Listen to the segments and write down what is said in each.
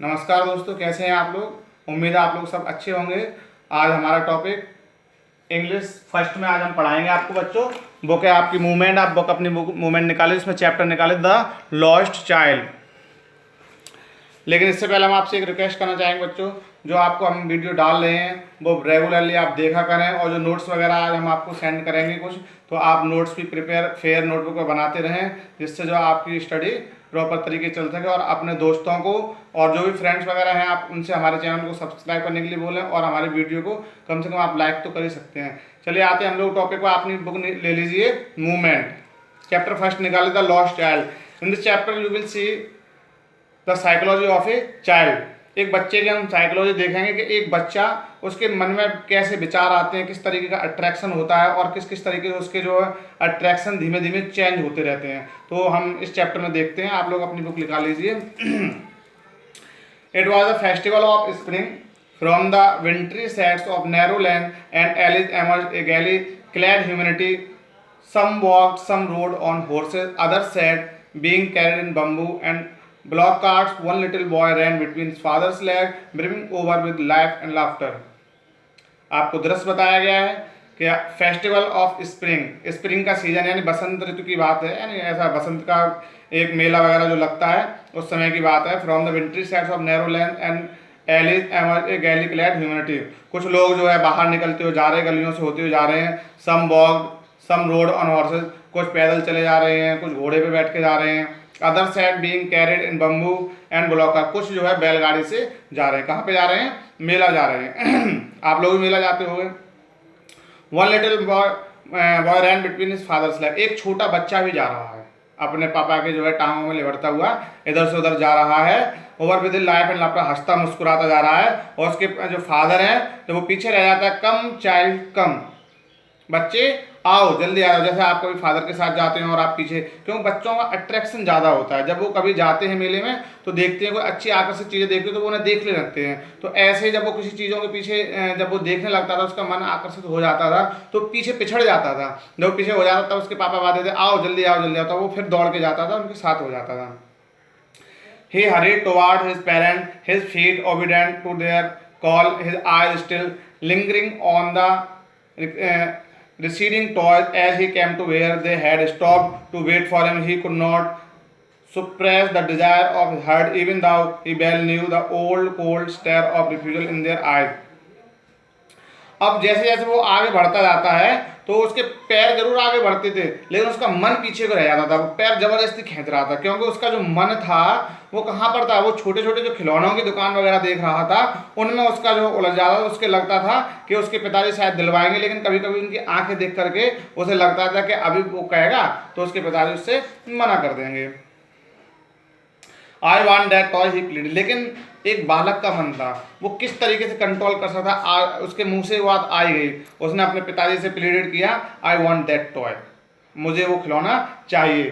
नमस्कार दोस्तों, कैसे हैं आप लोग। उम्मीद है आप लोग सब अच्छे होंगे। आज हमारा टॉपिक इंग्लिश फर्स्ट में आज हम पढ़ाएंगे आपको बच्चों। बुक है आपकी मूवमेंट, आप बुक अपनी बुक मूवमेंट निकालें, इसमें चैप्टर निकालें द लॉस्ट चाइल्ड। लेकिन इससे पहले हम आपसे एक रिक्वेस्ट करना चाहेंगे बच्चों, जो आपको हम वीडियो डाल रहे हैं वो रेगुलरली आप देखा करें, और जो नोट्स वगैरह आज हम आपको सेंड करेंगे कुछ, तो आप नोट्स भी प्रिपेयर फेयर नोटबुक पर बनाते रहें, जिससे जो आपकी स्टडी प्रॉपर तरीके से चल सके। और अपने दोस्तों को और जो भी फ्रेंड्स वगैरह हैं आप उनसे हमारे चैनल को सब्सक्राइब करने के लिए बोलें, और हमारे वीडियो को कम से कम आप लाइक तो कर ही सकते हैं। चलिए आते हैं हम लोग टॉपिक पर। अपनी बुक ले लीजिए मूवमेंट, चैप्टर फर्स्ट निकाले the lost child. In this chapter you will see the psychology of a child. एक बच्चे की हम साइकोलॉजी देखेंगे कि एक बच्चा, उसके मन में कैसे विचार आते हैं, किस तरीके का अट्रैक्शन होता है, और किस किस तरीके से उसके जो है अट्रैक्शन धीमे धीमे चेंज होते रहते हैं। तो हम इस चैप्टर में देखते हैं। आप लोग अपनी बुक निकाल लीजिए। It was a festival of spring from the wintry sets of narrow land and alleys emerge a gaily clad humanity. Some walked, some rode on horses, others sat being carried in bamboo and block carts. One little boy ran between his father's leg, brimming over with life and laughter. आपको दृश्य बताया गया है कि festival of spring, spring का season यानी बसंत ऋतु की बात है, यानी ऐसा बसंत का एक मेला वगैरह जो लगता है उस समय की बात है। From the wintry sides of narrow land and alleys emerge a gaily clad humanity. कुछ लोग जो है बाहर निकलते हुए जा रहे हैं, गलियों से होते हुए जा रहे हैं। Some walked, some rode on horses, कुछ पैदल चले जा रहे हैं, कुछ घोड़े पे बैठ के जा रहे हैं। Other side being carried in bamboo and blocker, कुछ जो है बैलगाड़ी से जा रहे हैं। कहाँ पे जा रहे हैं? मेला जा रहे हैं। आप लोग भी मेला जाते होंगे। वन लिटिल बॉय रैन बिटवीन हिज फादर्स लेग, एक छोटा बच्चा भी जा रहा है, अपने पापा के जो है टांगों में लिपटता हुआ इधर से उधर जा रहा है। Over with life and laughter, हंसता मुस्कुराता जा रहा है। और उसके जो फादर हैं तो वो पीछे रह जाता है। कम चाइल्ड कम, बच्चे आओ जल्दी आओ। जैसे आप कभी फादर के साथ जाते हैं और आप पीछे, क्योंकि बच्चों का अट्रैक्शन ज़्यादा होता है। जब वो कभी जाते हैं मेले में तो देखते हैं कोई अच्छी आकर्षक चीज़ें देखते हैं तो वो उन्हें देखने लगते हैं। तो ऐसे जब वो किसी चीज़ों के पीछे जब वो देखने लगता था, उसका मन आकर्षित हो जाता था तो पीछे पिछड़ जाता था। जब वो पीछे हो जाता था उसके पापा बात देते आओ जल्दी आओ जल्दी आओ, तो वो फिर दौड़ के जाता था, उनके साथ हो जाता था। He hurried toward his parents, his feet obedient to their call, his eyes still lingering on the receding toys. As he came to where they had stopped to wait for him, he could not suppress the desire of his heart, even though he well knew the old cold stare of refusal in their eyes. अब जैसे जैसे वो आगे बढ़ता जाता है तो उसके पैर जरूर आगे बढ़ते थे, लेकिन उसका मन पीछे को रह जाता था। वो पैर जबरदस्ती खींच रहा था, क्योंकि उसका जो मन था वो कहाँ पर था? वो छोटे छोटे जो खिलौनों की दुकान वगैरह देख रहा था, उनमें उसका जो उलझ जाता था। उसके लगता था कि उसके पिताजी शायद दिलवाएंगे, लेकिन कभी कभी उनकी आंखें देख करके उसे लगता था कि अभी वो कहेगा तो उसके पिताजी उससे मना कर देंगे। I want that toy he plead, लेकिन एक बालक का मन था, वो किस तरीके से कंट्रोल कर सकता था। उसके मुंह से वो बात आई गई, उसने अपने पिताजी से प्लीडेड किया, आई वॉन्ट दैट टॉय, मुझे वो खिलौना चाहिए।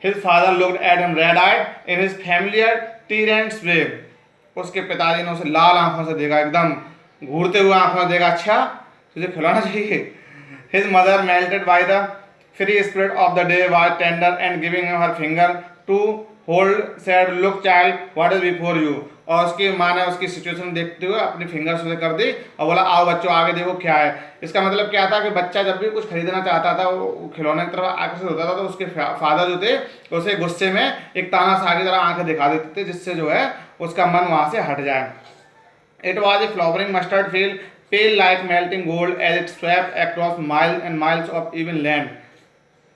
His father looked at him red eyed in his familiar tyrant's way, उसके पिताजी ने उसे लाल आंखों से देखा, एकदम घूरते हुए आंखों से देखा, अच्छा तुझे खिलौना चाहिए। His mother melted by the free spirit of the day was tender and giving him her finger to hold said, look child what is before you. और उसकी माँ ने उसकी सिचुएशन देखते हुए अपनी फिंगर्स उसे कर दी और बोला आओ बच्चों आगे देखो क्या है। इसका मतलब क्या था कि बच्चा जब भी कुछ खरीदना चाहता था, वो खिलौने की तरफ आकर्षित होता था, तो उसके फादर जो थे उसे गुस्से में एक तानाशाह की तरह आंखें दिखा देते थे, जिससे जो है उसका मन वहाँ से हट जाए। It was a flowering mustard field, pale like melting gold as it swept across miles and miles of even land.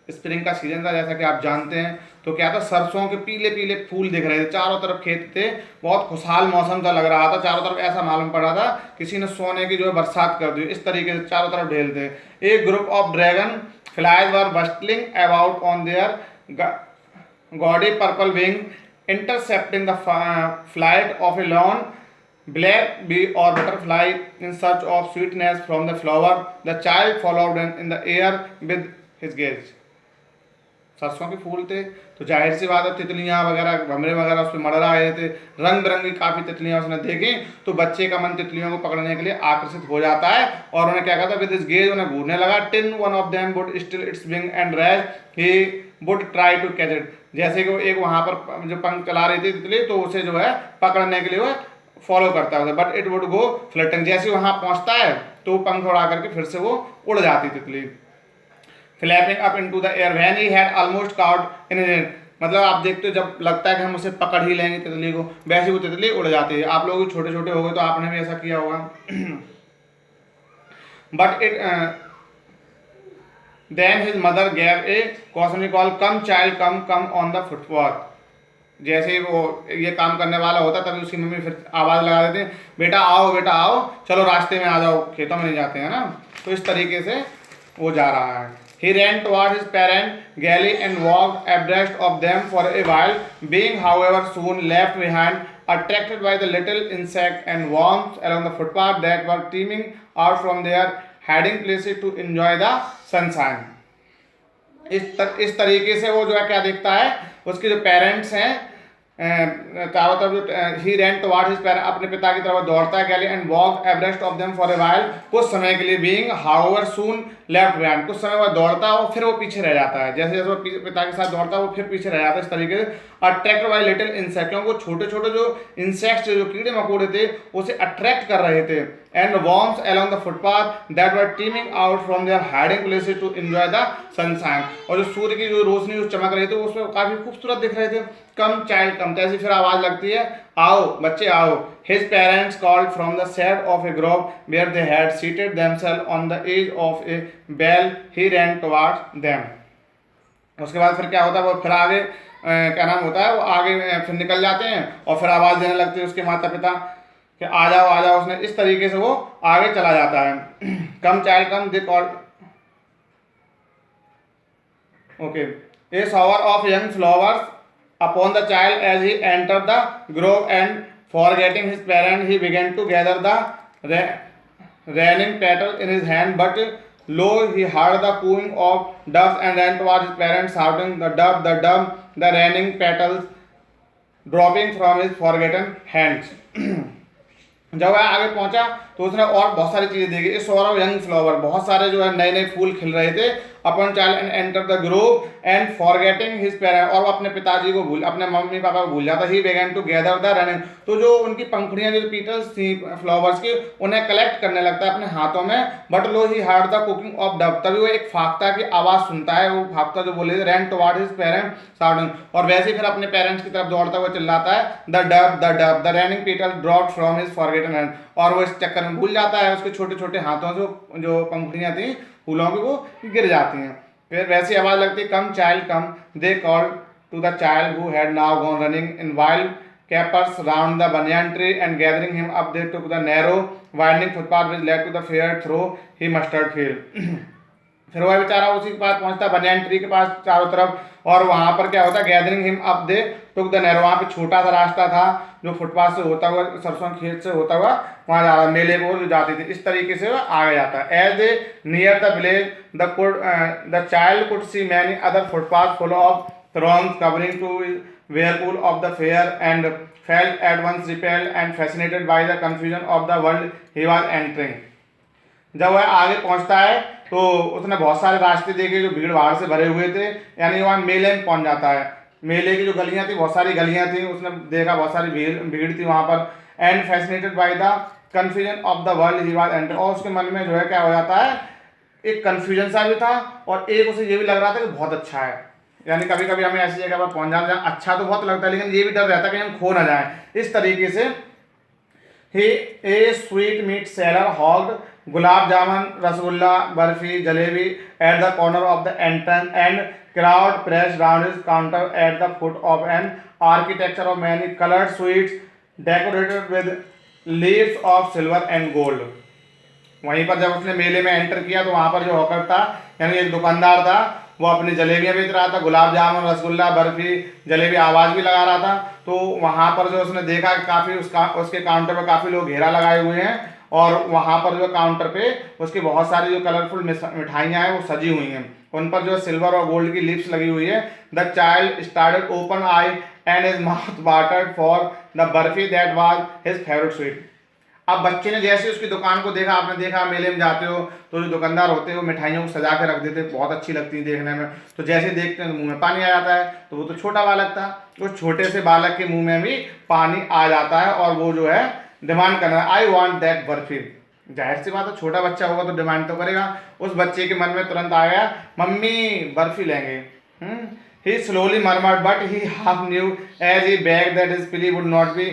Spring का सीजन था, जैसा कि आप जानते हैं। तो क्या था, सरसों के पीले पीले फूल दिख रहे थे, चारों तरफ खेत थे, बहुत खुशहाल मौसम सा लग रहा था। चारों तरफ ऐसा मालूम पड़ रहा था किसी ने सोने की जो है बरसात कर दी, इस तरीके से चारों तरफ ढेल थे। एक group of dragon flies were bustling about on their gaudy purple wing, intercepting the flight of A lawn black bee or butterfly in search of sweetness from the flower. The child followed in the air with his gaze. सरसों के फूल थे तो जाहिर सी बात है तितलियां वगैरह भमरे वगैरह उस पर मर रहे थे, रंग बिरंगी काफ़ी तितलियां उसने देखी, तो बच्चे का मन तितलियों को पकड़ने के लिए आकर्षित हो जाता है और उन्हें क्या कहता है विद हिज गेज, उन्हें घूरने लगा। Tin one of them would still its wing and raise he would try to catch it, जैसे कि वो एक वहाँ पर जो पंख चला रही थी तितली, तो उसे जो है पकड़ने के लिए वो फॉलो करता है, but it would go flirting. जैसे वहाँ पहुँचता है तो पंख उड़ा करके फिर से वो उड़ जाती तितली। Flapping up into the air when he had almost cout in his hand, मतलब आप देखते हो जब लगता है कि हम उसे पकड़ ही लेंगे तितली को, वैसे वो तितली उड़ जाती है। आप लोग छोटे छोटे हो गए तो आपने भी ऐसा किया होगा। But it then his mother gave a cautionary call, come child come come on the footpath. जैसे वो ये काम करने वाला होता तभी उसकी मम्मी फिर आवाज़ लगा देती, बेटा आओ बेटा आओ, चलो रास्ते में आ जाओ, खेतों में नहीं जाते हैं ना। तो इस तरीके से वो जा रहा है। He ran toward his parent galley and walked abreast of them for a while, being however soon left behind, attracted by the little insect and worms along the footpath that were teeming out from their hiding places to enjoy the sunshine. इस तरीके से वो जो है क्या देखता है, उसके जो पेरेंट्स हैं चारों तरफ जो he ran toward his parent, अपने पिता की तरफ दौड़ता है gaily and walk abreast of them for a while, कुछ समय के लिए, being however soon left behind, कुछ समय वो दौड़ता है और फिर वो पीछे रह जाता है। जैसे जैसे वो पिता के साथ दौड़ता है वो फिर पीछे रह जाता है। इस तरीके से अट्रैक्ट बाय लिटिल इंसेक्ट, क्योंकि छोटे छोटे जो इंसेक्ट्स जो कीड़े मकोड़े थे उसे अट्रैक्ट कर रहे थे, and worms along the footpath that were teeming out from their hiding places to enjoy the sunshine, और जो सूर्य की जो रोशनी जो चमक रही थी उसमें काफी खूबसूरत दिख रहे थे। कम चाइल्ड कम, तैसी फिर आवाज लगती है, आओ बच्चे आओ। His parents called from the shade of a grove where they had seated themselves on the edge of a well. He ran towards them. उसके बाद फिर क्या होता है, वो फिर आगे क्या नाम होता है, वो आगे फिर निकल जाते हैं और फिर आवाज़ देने लगते हैं उसके माता पिता कि आ जाओ। उसने इस तरीके से वो आगे चला जाता है। Come child come they called, okay, a shower of young flowers upon the child as he entered the grove, and forgetting his parent he began to gather the raining petal in his hand, but lo, he heard the cooing of doves and ran towards his parents shouting, the dove, the raining petals dropping from his forgotten hands. जब वह आगे पहुंचा तो उसने और बहुत सारी चीजें देखी। इस सौरव यंग फ्लावर, बहुत सारे जो है नए नए फूल खिल रहे थे। Upon child and enter the grove and forgetting his parent, और वो अपने पिताजी को भूल, अपने मम्मी पापा को भूल जाता। He began to gather the running, तो जो उनकी पंखुड़ियां जो पीटल्स थी फ्लावर्स की उन्हें कलेक्ट करने लगता है अपने हाथों में। But low he hard the cooking of Dove, तभी वो एक फाख्ता की आवाज सुनता है। वो फाख्ता जो बोले रैन टुवर्ड हिज पेरेंट साउंडिंग, और वैसे ही फिर अपने पेरेंट्स की तरफ दौड़ता हुआ चिल्लाता है, the Dove the running petal dropped from his forgotten hand, और वो इस चक्कर में भूल जाता है, उसके छोटे छोटे हाथों से जो पंखुड़ियां थी फूलों की वो गिर जाती हैं। फिर वैसी आवाज लगती, come child come, they called to the child who had now gone running in wild capers round the banyan tree, and gathering him up they took the narrow winding footpath which led to the fair through he mustard field. फिर वह बेचारा उसी के पास पहुंचता, banyan tree के पास चारों तरफ, और वहां पर क्या होता, gathering him up they took the narrow, वहां पे छोटा सा रास्ता था जो फुटपाथ से होता हुआ सरसों खेत से होता हुआ वहां जा रहा, मेले को जो जाती थी। इस तरीके से वह आगे जाता है। As they near the village the child could see many other footpath full of throngs covering to whirlpool of the fair, and felt at once repelled and fascinated by the confusion of the world he was entering. जब वह आगे पहुंचता है तो उसने बहुत सारे रास्ते देखे जो भीड़ भाड़ से भरे हुए थे, यानी वहाँ मेले में पहुंच जाता है। मेले की जो गलियां थी, बहुत सारी गलियां थी, उसने देखा बहुत सारी भीड़ थी वहाँ पर। And fascinated by the confusion of the world he was enter, और उसके मन में जो है क्या हो जाता है, एक कन्फ्यूजन सा भी था और एक उसे ये भी लग रहा था कि बहुत अच्छा है। यानी कभी कभी हमें ऐसी जगह पर पहुंच जाना, जहाँ अच्छा तो बहुत लगता है लेकिन ये भी डर रहता है कि हम खो ना जाएं। इस तरीके से ही a sweetmeat seller hawked gulab jamun rasgulla barfi jalebi at the corner of the entrance, and crowd pressed round his counter at the foot of an architecture of many coloured sweets decorated with leaves of silver and gold. वहीं पर जब उसने मेले में enter किया तो वहां पर जो हॉकर था, यानी एक दुकानदार था, वो अपनी जलेबियां बेच रहा था, गुलाब जामुन रसगुल्ला बर्फी जलेबी, आवाज़ भी लगा रहा था। तो वहाँ पर जो उसने देखा कि काफ़ी उसके काउंटर पर काफ़ी लोग घेरा लगाए हुए हैं, और वहाँ पर जो काउंटर पे उसकी बहुत सारी जो कलरफुल मिठाइयाँ हैं वो सजी हुई हैं, उन पर जो सिल्वर और गोल्ड की लिप्स लगी हुई है। The child started open I and his mouth watered for the barfi that was his favourite sweet. अब बच्चे ने जैसे उसकी दुकान को देखा, आपने देखा मेले में जाते हो तो जो दुकानदार होते हैं वो मिठाइयों को सजा के रख देते हैं, बहुत अच्छी लगती है देखने में, तो जैसे देखते हैं मुंह में पानी आ जाता है। तो वो तो छोटा बालक था, उस छोटे से बालक के मुंह में भी पानी आ जाता है और वो जो है डिमांड कर रहा है, आई वॉन्ट दैट बर्फी। जाहिर सी बात है, छोटा बच्चा होगा तो डिमांड तो करेगा। उस बच्चे के मन में तुरंत आ गया, मम्मी बर्फी लेंगे। ही slowly murmured, but he half knew as he begged that his plea would not be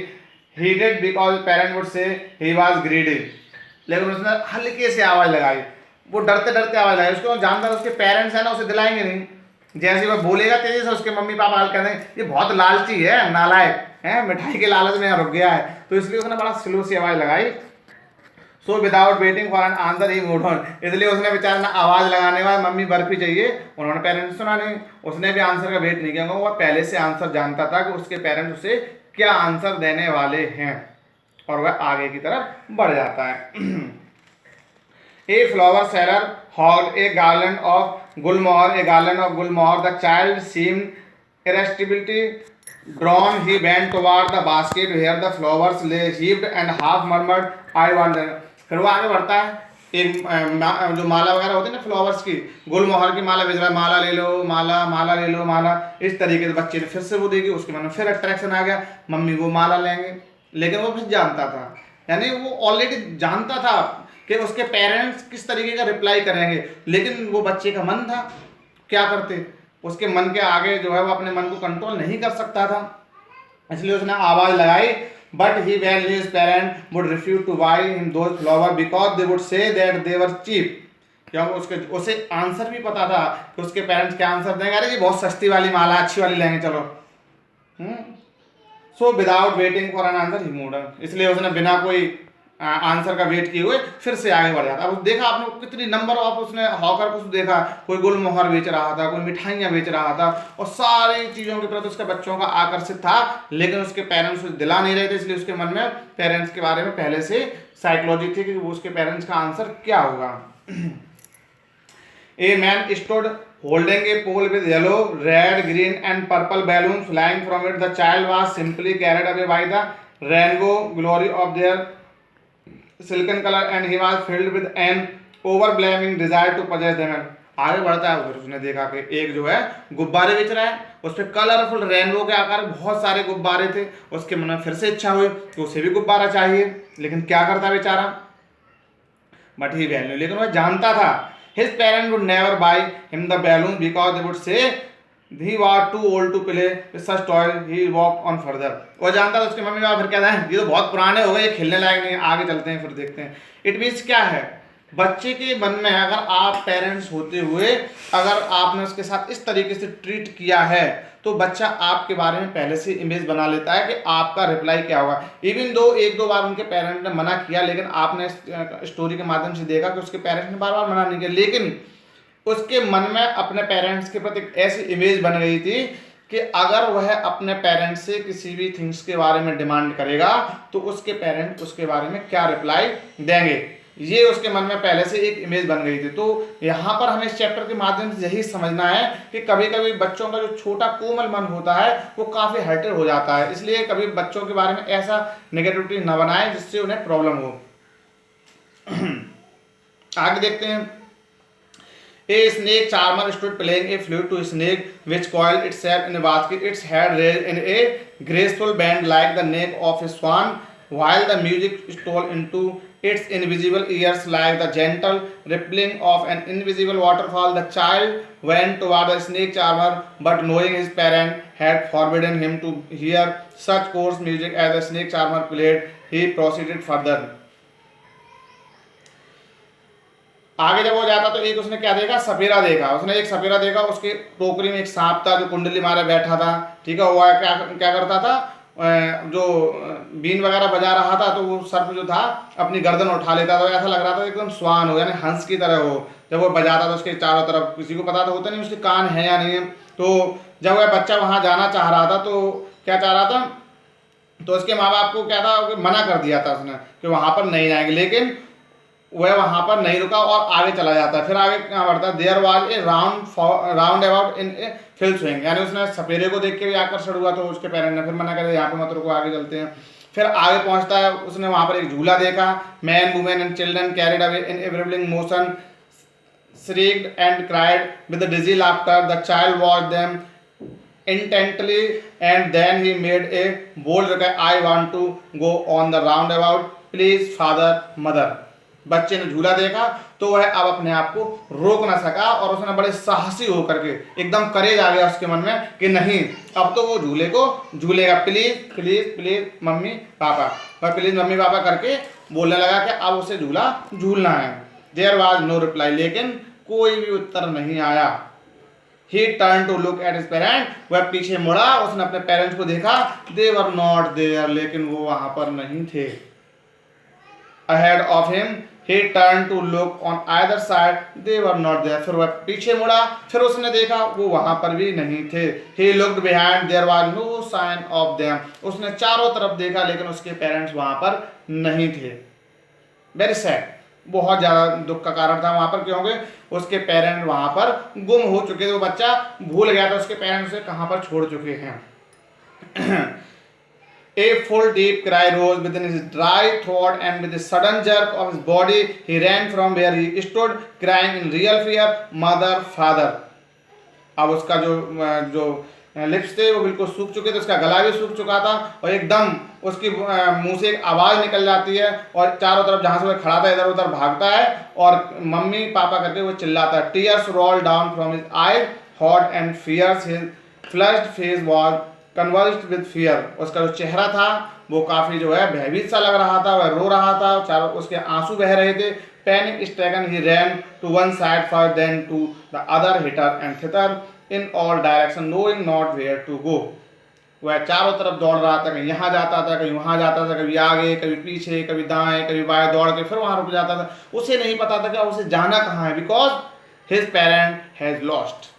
heeded because parents would say he was greedy। लेकिन उसने हल्के से आवाज लगाई, वो डरते डरते आवाज लगाई, उसको जानता था उसके पेरेंट्स है ना उसे दिलाएंगे नहीं। जैसे वह बोलेगा तेजी से, उसके मम्मी पापा हाल कहते हैं ये बहुत लालची है, नालायक है, मिठाई के लालच में यहाँ रुक गया है, तो इसलिए उसने बड़ा स्लो सी आवाज लगाई। So without waiting for an answer he mood on, इसलिए उसने बेचारा ना आवाज लगाने वाला मम्मी बर्फी चाहिए, उन्होंने पेरेंट्स सुना नहीं, उसने भी आंसर का वेट नहीं किया, वो पहले से आंसर जानता था कि उसके पेरेंट्स उसे क्या आंसर देने वाले हैं, और वह आगे की तरफ बढ़ जाता है। A flower seller hawk a garland of gulmohar, a garland of gulmohar, the child seemed irascibility drawn, he bent toward the basket where the flowers lay heaped and half murmured, I wonder। फिर वो आगे बढ़ता है, एक जो माला वगैरह होती है ना फ्लावर्स की, गुलमोहर की माला भेज रहा है, माला ले लो माला, माला ले लो माला, इस तरीके से बच्चे ने फिर से वो देखी, उसके मन में फिर अट्रैक्शन आ गया, मम्मी वो माला लेंगे। लेकिन वो फिर जानता था, यानी वो ऑलरेडी जानता था कि उसके पेरेंट्स किस तरीके का रिप्लाई करेंगे, लेकिन वो बच्चे का मन था, क्या करते, उसके मन के आगे जो है वो अपने मन को कंट्रोल नहीं कर सकता था, इसलिए उसने आवाज लगाई। But he well his parent would refuse to buy him those flower because they would say that they were cheap. क्योंकि उसके उसे आंसर भी पता था कि उसके पेरेंट्स क्या आंसर देंगे, अरे ये बहुत सस्ती वाली माला, अच्छी वाली लेंगे चलो। So without waiting for an answer he mood, इसलिए उसने बिना कोई आंसर का वेट किए हुए फिर से आगे बढ़ जाता। अब देखा आपने कितनी नंबर ऑफ उसने हॉकर को देखा, कोई गुलमोहर बेच रहा था, कोई मिठाइयाँ बेच रहा था, और सारी चीज़ों के प्रति उसके बच्चों का आकर्षित था, लेकिन उसके पेरेंट्स उसे दिला नहीं रहे थे, इसलिए उसके मन में पेरेंट्स के बारे में पहले से साइकोलॉजी थी कि वो उसके पेरेंट्स का आंसर क्या होगा। A man stood holding a pole with yellow, red, green and purple balloons flying from it. The child was simply carried away by the rainbow glory of their silken color and he was filled with an overwhelming desire to possess them। आगे बढ़ता है, उधर उसने देखा कि एक जो है गुब्बारे बेच रहा है, उस पर कलरफुल रेनबो के आकार बहुत सारे गुब्बारे थे, उसके मन में फिर से इच्छा हुई कि उसे भी गुब्बारा चाहिए, लेकिन क्या करता बेचारा, बट ही वैल्यू, लेकिन वह जानता था his parents would never buy him the balloon because they would say he was too old to play with such toys, he walked on further। वो जानता था उसके मम्मी पापा फिर कहते हैं ये तो बहुत पुराने हो गए, ये खेलने लायक नहीं है, आगे चलते हैं फिर देखते हैं। इट मीन्स क्या है, बच्चे के मन में अगर आप पेरेंट्स होते हुए अगर आपने उसके साथ इस तरीके से ट्रीट किया है तो बच्चा आपके बारे में पहले से इमेज बना लेता है कि आपका रिप्लाई क्या होगा। इवन दो एक दो बार उनके पेरेंट्स ने मना किया, लेकिन आपने स्टोरी के माध्यम से देखा कि उसके पेरेंट्स ने बार बार मना नहीं किया, लेकिन उसके मन में अपने पेरेंट्स के प्रति ऐसी इमेज बन गई थी कि अगर वह अपने पेरेंट्स से किसी भी थिंग्स के बारे में डिमांड करेगा तो उसके पेरेंट्स उसके बारे में क्या रिप्लाई देंगे, ये उसके मन में पहले से एक इमेज बन गई थी। तो यहाँ पर हमें इस चैप्टर के माध्यम से यही समझना है कि कभी कभी बच्चों का जो छोटा कोमल मन होता है वो काफ़ी हर्टेड हो जाता है, इसलिए कभी बच्चों के बारे में ऐसा नेगेटिविटी न बनाएं जिससे उन्हें प्रॉब्लम हो। आगे देखते हैं। A snake charmer stood playing a flute to a snake which coiled itself in a basket, its head raised in a graceful bend like the neck of a swan, while the music stole into its invisible ears like the gentle rippling of an invisible waterfall. The child went toward the snake charmer, but knowing his parent had forbidden him to hear such coarse music as the snake charmer played, he proceeded further। आगे जब वो जाता तो एक उसने क्या देखा, सपेरा देखा, उसने एक सपेरा देखा, उसके टोकरी में एक सांप था जो कुंडली मारे बैठा था, ठीक है। वो क्या क्या करता था, जो बीन वगैरह बजा रहा था तो वो सर्प जो था अपनी गर्दन उठा लेता था, ऐसा लग रहा था एकदम स्वान हो, यानी हंस की तरह हो। जब वो बजाता था उसके चारों तरफ, किसी को पता तो होता नहीं उसके कान है या नहीं है। तो जब वह बच्चा वहाँ जाना चाह रहा था तो क्या चाह रहा था, तो उसके माँ बाप को क्या था, मना कर दिया था उसने कि वहाँ पर नहीं जाएंगे, लेकिन वह वहां पर नहीं रुका और आगे चला जाता है। फिर आगे क्या बढ़ता है, there was a roundabout in a field swing, यानी उसने सपेरे को देख के भी आकर्षण हुआ तो उसके पेरेंट ने फिर मना कर यहाँ पे मत रुको, आगे चलते हैं। फिर आगे पहुंचता है, उसने वहां पर एक झूला देखा। Men women and children carried away in ever whirling motion shrieked and cried with a dizzy laughter. The child watched them intently and then he made a bold reply, I want to go on the roundabout, please father, mother. बच्चे ने झूला देखा तो वह अब अपने आप को रोक ना सका और उसने बड़े साहसी होकर के एकदम करेज आ गया उसके मन में कि नहीं, अब तो वो झूले को झूलेगा। Please please please mummy papa, वह प्लीज मम्मी पापा करके बोलने लगा कि अब उसे झूला झूलना है। देयर वाज नो रिप्लाई, लेकिन कोई भी उत्तर नहीं आया। He turned to look at his parents, वह पीछे मुड़ा, उसने अपने पेरेंट्स को देखा। They were not there, लेकिन वो वहां पर नहीं थे। Ahead of him, he turned to look on either side, they were not there, फिर वह पीछे मुड़ा, फिर उसने देखा वो वहां पर भी नहीं थे। He looked behind, there was no sign of them, उसने चारों तरफ देखा लेकिन उसके पेरेंट्स वहां पर नहीं थे। Very sad, बहुत ज़्यादा दुख का कारण था वहाँ पर, क्योंकि उसके पेरेंट वहाँ पर गुम हो चुके थे। वो बच्चा भूल गया था उसके पेरेंट्स उसे कहाँ पर छोड़ चुके हैं। A full deep cry rose within his dry throat and with a sudden jerk of his body he ran from where he stood crying in real fear, mother, father. अब उसका जो लिप्स थे वो बिल्कुल सूख चुके थे, उसका गला भी सूख चुका था और एकदम उसकी मुंह से एक आवाज़ निकल जाती है और चारों तरफ जहाँ से वो खड़ा था इधर उधर भागता है और मम्मी पापा करके वो चिल्लाता है। Tears roll down from his eyes, hot and fierce, his flushed face was convulsed with fear. उसका जो चेहरा था वो काफ़ी जो है भयभीत सा लग रहा था, वह रो रहा था, चारों उसके आंसू बह रहे थे। Panic stricken he ran to one side first then to the other, hither and thither in all direction knowing not where to go. वह चारों तरफ दौड़ रहा था, कहीं यहाँ जाता था, कहीं वहाँ जाता था, कभी आगे कभी पीछे, कभी दाएं कभी बाएं दौड़ के फिर वहाँ रुक जाता था। उसे नहीं पता था कि उसे जाना कहाँ है, because his parent has lost.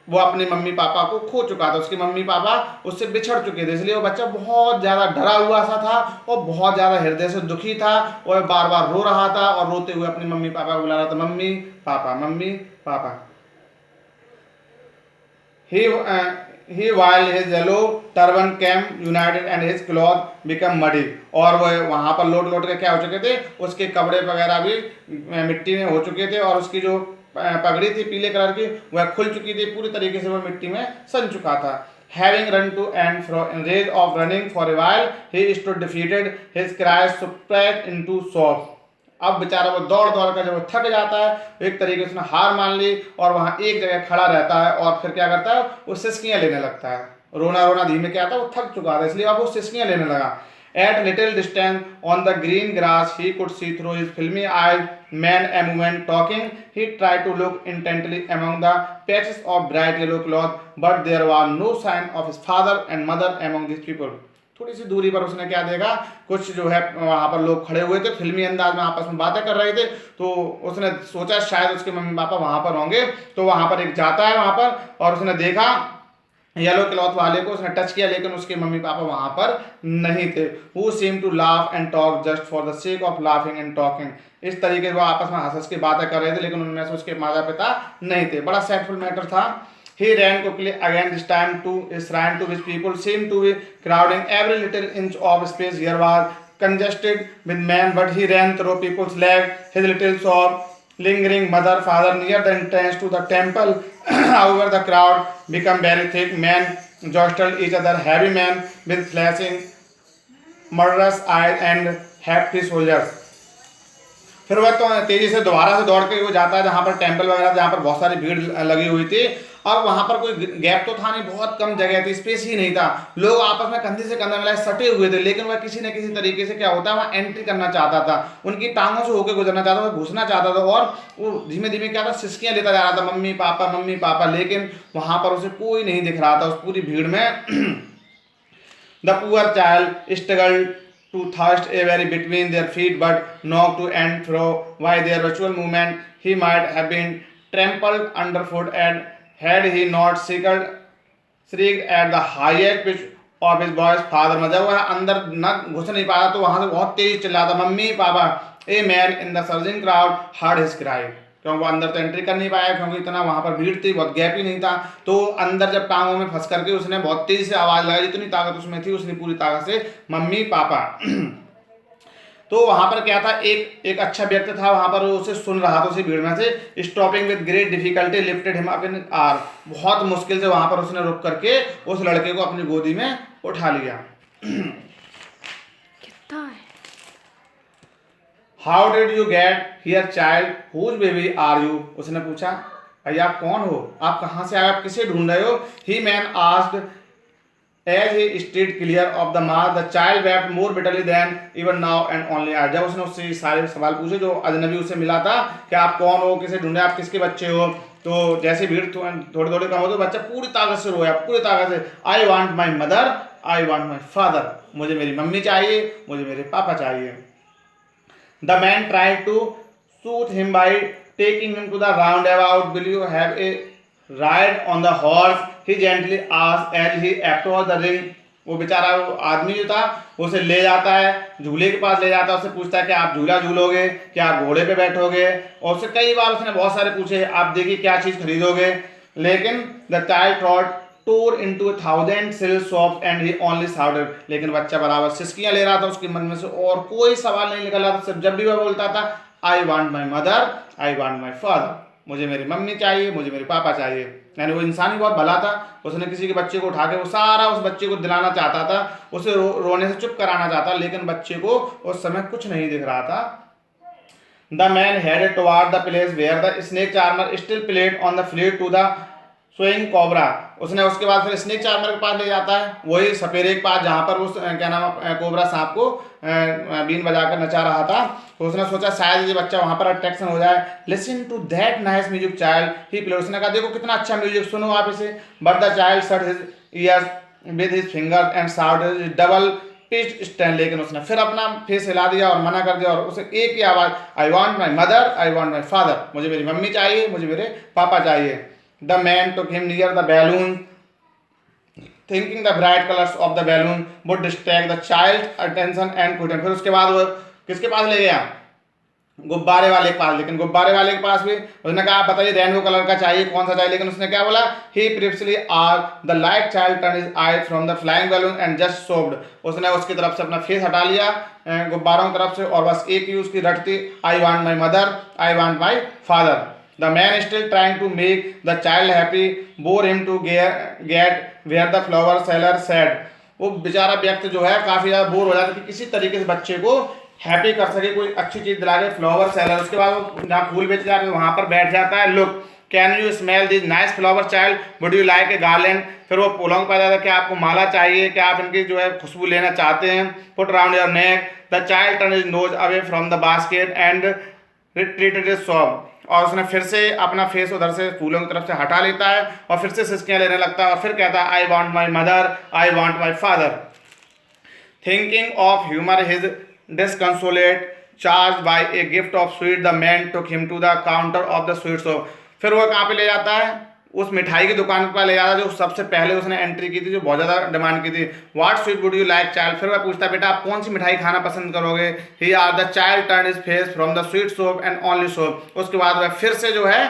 वो अपने मम्मी पापा को खो चुका था, उसके मम्मी पापा उससे बिछड़ चुके थे, इसलिए वो बच्चा बहुत ज़्यादा डरा हुआ सा था और बहुत ज़्यादा हृदय से दुखी था और बार बार रो रहा था और रोते हुए अपने मम्मी पापा को बुला रहा था, mummy papa mummy papa. He while his yellow turban came united and his cloth become muddy, और वो वहाँ पर लौट लौट के क्या हो चुके थे, उसके कपड़े वगैरह भी मिट्टी में हो चुके थे और उसकी जो पगड़ी थी पीले कलर की वह खुल चुकी थी, पूरी तरीके से वह मिट्टी में सन चुका था। Having run to and fro in rage of running for a while, he stood defeated, his cries suppressed into sobs. अब बेचारा वो दौड़ दौड़ कर जब वो थक जाता है एक तरीके से उसने हार मान ली और वहाँ एक जगह खड़ा रहता है और फिर क्या करता है, वो सिसकियाँ लेने लगता है। रोना रोना धीमे क्या था, वो थक चुका था इसलिए अब वो सिसकियाँ लेने लगा। At little distance on the green grass he could see through his filmy eyes men and women talking. He tried to look intently among the patches of bright yellow cloth, but there was no sign of his father and mother among these people. थोड़ी सी दूरी पर उसने क्या देखा, कुछ जो है वहाँ पर लोग खड़े हुए थे, फिल्मी अंदाज में आपस में बातें कर रहे थे, तो उसने सोचा शायद उसके मम्मी पापा वहाँ पर होंगे। तो वहाँ पर एक जाता है वहाँ पर और उसने देखा येलो क्लॉथ वाले को, उसने टच किया लेकिन उसके मम्मी पापा वहाँ पर नहीं थे। Who seemed to laugh and talk just for the sake of laughing and talking. इस तरीके से वो आपस में हंस हंस के बातें कर रहे थे लेकिन उनमें से उसके माता पिता नहीं थे। बड़ा सैडफुल मैटर था। He ran quickly again, this time to his shrine to which people seemed to be crowding. Every little inch of space here was congested with men, but he ran through people's legs, his little sob lingering mother, father near the entrance to the temple. However, the crowd became very thick. Men jostled each other, heavy men with flashing, murderous eyes and hefty soldiers. फिर वह तो तेजी से दोबारा से दौड़ के वो जाता है जहाँ पर टेम्पल वगैरह, जहाँ पर बहुत सारी भीड़ लगी हुई थी। अब वहाँ पर कोई गैप तो था नहीं, बहुत कम जगह थी, स्पेस ही नहीं था, लोग आपस में कंधे से कंधा मिलाए सटे हुए थे, लेकिन वह किसी न किसी तरीके से क्या होता है वहाँ एंट्री करना चाहता था, उनकी टांगों से होकर गुजरना चाहता था, घुसना चाहता था और वो धीमे धीमे क्या था, सिसकियाँ लेता जा रहा था मम्मी पापा, लेकिन वहाँ पर उसे कोई नहीं दिख रहा था उस पूरी भीड़ में। The poor child struggled to thrust a very between their feet, but knocked to and fro by their virtual movement. He might have been trampled underfoot, and had he not shrieked at the highest pitch of his voice, father. जब वह अंदर न घुस नहीं पाया तो वहां से बहुत तेज चिल्लाता, mummy papa. A man in the surging crowd heard his cry. क्योंकि वो अंदर तो एंट्री कर नहीं पाया, क्योंकि इतना वहाँ पर भीड़ थी, बहुत गैप ही नहीं था। तो अंदर जब टांगों में फंस करके उसने बहुत तेजी से आवाज़ लगाई, जितनी ताकत उसमें थी उसने पूरी ताकत से मम्मी पापा। तो वहां पर क्या था, एक एक अच्छा व्यक्ति था वहां पर, वो उसे सुन रहा था उसी भीड़ में से। Stopping with great difficulty lifted him up in are, बहुत मुश्किल से वहां पर उसने रुक करके उस लड़के को अपनी गोदी में उठा लिया। कितना है? How did you get here child, whose baby are you, उसने पूछा, भाई आप कौन हो, आप कहाँ से आए, आप किसे ढूंढ रहे हो। He man asked as he stood clear of the mass, the child wept more bitterly than even now and only I। जब उसने उससे सारे सवाल पूछे जो अजनबी उससे मिला था कि आप कौन हो, किसे ढूंढे, आप किसके बच्चे हो, तो जैसे भीड़ थोड़ी थोड़ी कम हो तो बच्चा पूरी ताकत से रोया, पूरी ताकत से, I want my mother, I want my father, मुझे मेरी मम्मी चाहिए, मुझे मेरे पापा चाहिए। The man tried to soothe him by taking him to the roundabout, will you have a ride on the horse, he gently asked as he approach the ring. वो बेचारा वो आदमी जो था उसे ले जाता है, झूले के पास ले जाता है, उससे पूछता है कि आप झूला झूलोगे, क्या आप घोड़े पे बैठोगे, और उससे कई बार उसने बहुत सारे पूछे, आप देखिए क्या चीज़ खरीदोगे। लेकिन the child thought tour into 1000 सिल shops and he only shouted, लेकिन बच्चा बराबर सिसकियां ले रहा था उसके मन में से, और कोई सवाल नहीं निकल रहा था। सिर्फ जब भी वह बोलता था I want my mother, I want my father, मुझे मेरी मम्मी चाहिए, मुझे मेरे पापा चाहिए। यानी वो इंसान ही बहुत भला था, उसने किसी के बच्चे को उठा के वो सारा उस बच्चे को दिलाना चाहता था, उसे रोने से चुप कराना चाहता, लेकिन बच्चे को उस समय कुछ नहीं दिख रहा था। The man headed toward the place where the snake charmer still played on the flute to the swing cobra. उसने उसके बाद फिर स्नेक चार्मर के पास ले जाता है, वही सपेरे के पास जहाँ पर वो क्या नाम कोबरा सांप को बीन बजाकर नचा रहा था। तो उसने सोचा शायद ये बच्चा वहाँ पर अट्रैक्शन हो जाए। Listen to that nice music child he play, उसने कहा देखो कितना अच्छा म्यूजिक, सुनो आप इसे। But the child shut his ears with his fingers and shouted double pitched stand, लेकिन उसने फिर अपना फेस हिला दिया और मना कर दिया, और उसे एक ही आवाज़, आई want my mother, I want my father, मुझे मेरी मम्मी चाहिए, मुझे मेरे पापा चाहिए। The man took him near the balloon, thinking the bright colors of the balloon would distract the child's attention and quit him। फिर उसके बाद वो किसके पास ले गया, गुब्बारे वाले के पास। लेकिन गुब्बारे वाले के पास भी उसने कहा बताइए रेनबो कलर का चाहिए, कौन सा चाहिए, लेकिन उसने क्या बोला, he precisely asked the light child turn his eyes from the flying balloon and just sobbed, उसने उसकी तरफ से अपना फेस हटा लिया गुब्बारों की तरफ से, और बस एक ही उसकी रट थी, I want my mother, I want my father. The man still trying to make the child happy bore him to get where the flower seller said। वो बेचारा व्यक्ति जो है काफ़ी ज़्यादा बोर हो जाता है कि किसी तरीके से बच्चे को हैप्पी कर सके, कोई अच्छी चीज़ दिला के। फ्लावर सेलर, उसके बाद वो जहाँ फूल बेचे जा रहे हैं वहाँ पर बैठ जाता है। Look can you smell this nice flower child, would you like a garland. फिर वो फूलों को पाया जाता है कि आपको माला चाहिए, क्या आप इनकी जो है खुशबू लेना चाहते हैं। Put around your neck, the child turn his nose away from the basket and retreated his sob, और उसने फिर से अपना फेस उधर से फूलों की तरफ से हटा लेता है और फिर से सिसकियाँ लेने लगता है, और फिर कहता है I want my mother, I want my father. Thinking of humour his disconsolate charge by a gift of sweet, the man took him to the counter of the sweet shop. फिर वो कहाँ पे ले जाता है, उस मिठाई की दुकान पर ले जाता है जो सबसे पहले उसने एंट्री की थी, जो बहुत ज़्यादा डिमांड की थी। What sweet would you like child, फिर वह पूछता है बेटा आप कौन सी मिठाई खाना पसंद करोगे। He are the child turn his face from the sweet shop and only shop, उसके बाद वह फिर से जो है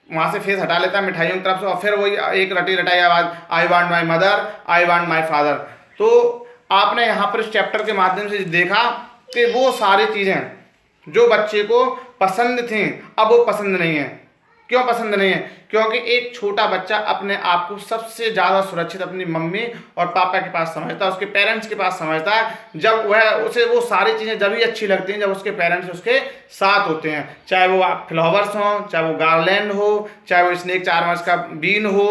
वहाँ से फेस हटा लेता है मिठाइयों की तरफ से, और फिर वही एक रटी रटाई आवाज़, आई want my mother, I want my father. तो आपने यहाँ पर इस चैप्टर के माध्यम से देखा कि वो सारी चीज़ें जो बच्चे को पसंद थी अब वो पसंद नहीं है। क्यों पसंद नहीं है, क्योंकि एक छोटा बच्चा अपने आप को सबसे ज़्यादा सुरक्षित अपनी मम्मी और पापा के पास समझता है, उसके पेरेंट्स के पास समझता है। जब वह उसे वो सारी चीज़ें जब ही अच्छी लगती हैं जब उसके पेरेंट्स उसके साथ होते हैं, चाहे वो फ्लावर्स हों, चाहे वो गार्लैंड हो, चाहे वो स्नेक चार्मर्स का बीन हो,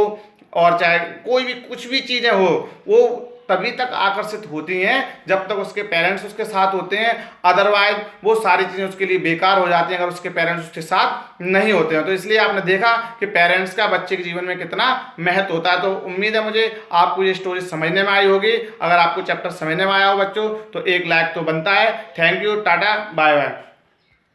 और चाहे कोई भी कुछ भी चीज़ें हो, वो तभी तक आकर्षित होती हैं जब तक उसके पेरेंट्स उसके साथ होते हैं। अदरवाइज वो सारी चीज़ें उसके लिए बेकार हो जाती हैं अगर उसके पेरेंट्स उसके साथ नहीं होते हैं। तो इसलिए आपने देखा कि पेरेंट्स का बच्चे के जीवन में कितना महत्व होता है। तो उम्मीद है मुझे आपको ये स्टोरी समझने में आई होगी। अगर आपको चैप्टर समझने में आया हो बच्चों तो एक लाइक तो बनता है। थैंक यू, टाटा, बाय बाय।